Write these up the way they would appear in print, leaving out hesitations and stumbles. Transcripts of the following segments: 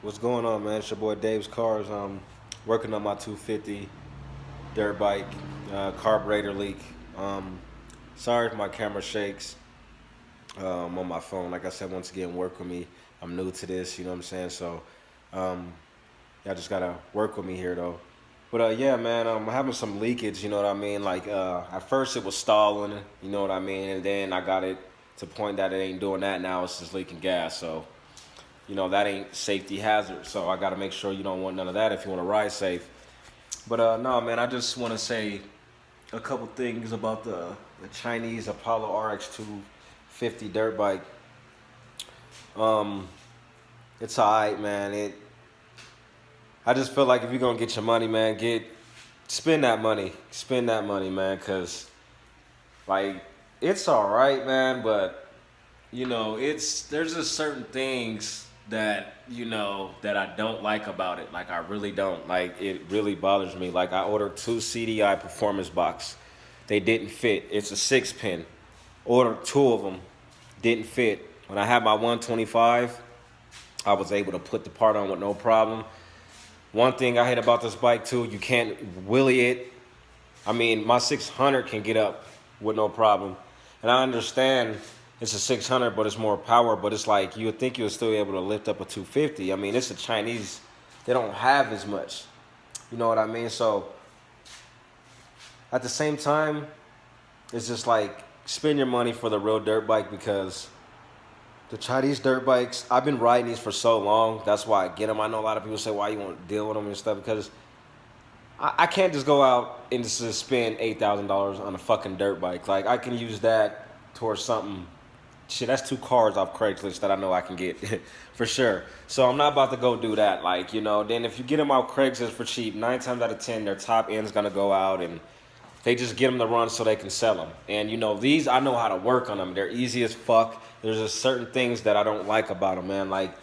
What's going on, man? It's your boy Dave's Cars. Working on my 250 dirt bike, carburetor leak. Um, Sorry if my camera shakes on my phone. Like I said, once again, work with me. I'm new to this, you know what I'm saying? So, um, y'all just gotta work with me here, though. But yeah, man, I'm having some leakage, you know what I mean? Like, at first it was stalling, you know what I mean? And then I got it to the point that it ain't doing that now. It's just leaking gas. So, that ain't safety hazard. So I got to make sure you don't want none of that if you want to ride safe. But no, man, I just want to say a couple things about the Chinese Apollo RX 250 dirt bike. Um, it's alright, man. I just feel like if you're gonna get your money, man, spend that money, man, cause like it's alright, man, but there's just certain things that that I don't like about it. Like I really don't. Like it really bothers me. Like I ordered two CDI performance box. They didn't fit. It's a 6 pin. Ordered two of them. Didn't fit. When I had my 125, I was able to put the part on with no problem. One thing I hate about this bike too, you can't wheelie it. I mean, my 600 can get up with no problem. And I understand it's a 600, but it's more power. But it's like you would think you would still be able to lift up a 250. I mean, it's a Chinese. They don't have as much. You know what I mean? So at the same time, it's just like spend your money for the real dirt bike because the Chinese dirt bikes, I've been riding these for so long. That's why I get them. I know a lot of people say, why you want to deal with them and stuff because I can't just go out and just spend $8,000 on a fucking dirt bike. Like I can use that towards something. Shit, that's two cars off Craigslist that I know I can get for sure. So I'm not about to go do that. Like then if you get them out Craigslist for cheap, 9 times out of 10 their top end's gonna go out and they just get them to run so they can sell them. And these I know how to work on them. They're easy as fuck. There's just certain things that I don't like about them, man. Like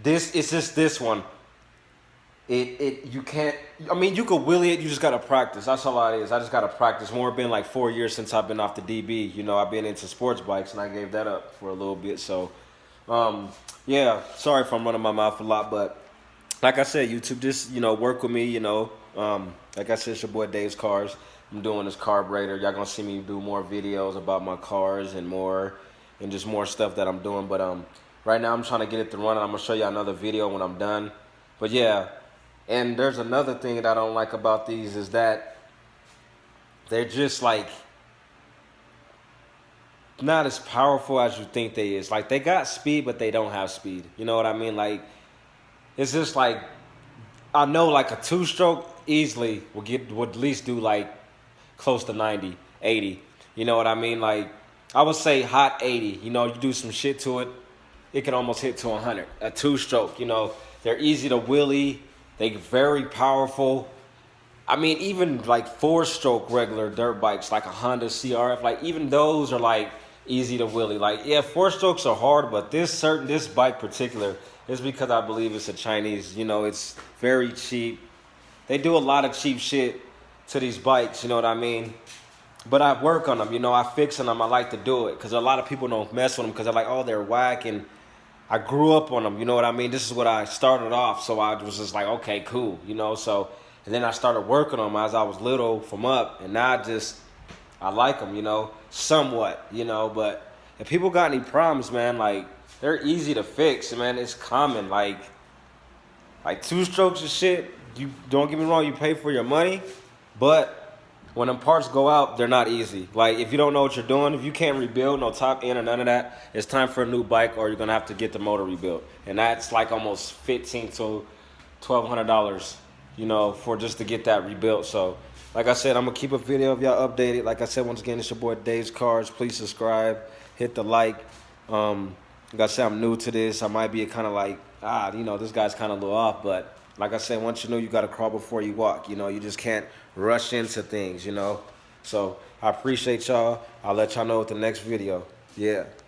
this, it's just this one. You can't. I mean, you could wheelie it. You just gotta practice. That's all it is. I just gotta practice more. It's been like 4 years since I've been off the DB. I've been into sports bikes, and I gave that up for a little bit. So, yeah. Sorry if I'm running my mouth a lot, but like I said, YouTube, just work with me. Like I said, it's your boy Dave's Cars. I'm doing this carburetor. Y'all gonna see me do more videos about my cars and just more stuff that I'm doing. But right now I'm trying to get it to run. And I'm gonna show you another video when I'm done. But yeah. And there's another thing that I don't like about these is that they're just like not as powerful as you think they is. Like they got speed, but they don't have speed. You know what I mean? Like it's just like I know like a two-stroke easily would at least do like close to 90, 80. You know what I mean? Like I would say hot 80. You do some shit to it, it can almost hit to 100. A two-stroke. They're easy to wheelie. They very powerful. I mean, even like four-stroke regular dirt bikes, like a Honda CRF, like even those are like easy to wheelie. Like, yeah, four-strokes are hard, but this bike particular is because I believe it's a Chinese. It's very cheap. They do a lot of cheap shit to these bikes. You know what I mean? But I work on them. I fix them. I like to do it because a lot of people don't mess with them because they're like, oh, they're whack and I grew up on them, you know what I mean? This is what I started off, so I was just like, okay, cool, so, and then I started working on them as I was little from up, and now I like them, somewhat, but if people got any problems, man, like, they're easy to fix, man, it's common, like two strokes of shit, you don't get me wrong, you pay for your money, but when them parts go out, they're not easy. Like, if you don't know what you're doing, if you can't rebuild, no top end or none of that, it's time for a new bike or you're going to have to get the motor rebuilt. And that's like almost $1,500 to $1,200, for just to get that rebuilt. So, like I said, I'm going to keep a video of y'all updated. Like I said, once again, it's your boy Dave's Cars. Please subscribe, hit the like. Like I said, I'm new to this. I might be kind of like, this guy's kind of a little off, but like I said, once you know, you got to crawl before you walk. You just can't rush into things, So I appreciate y'all. I'll let y'all know with the next video. Yeah.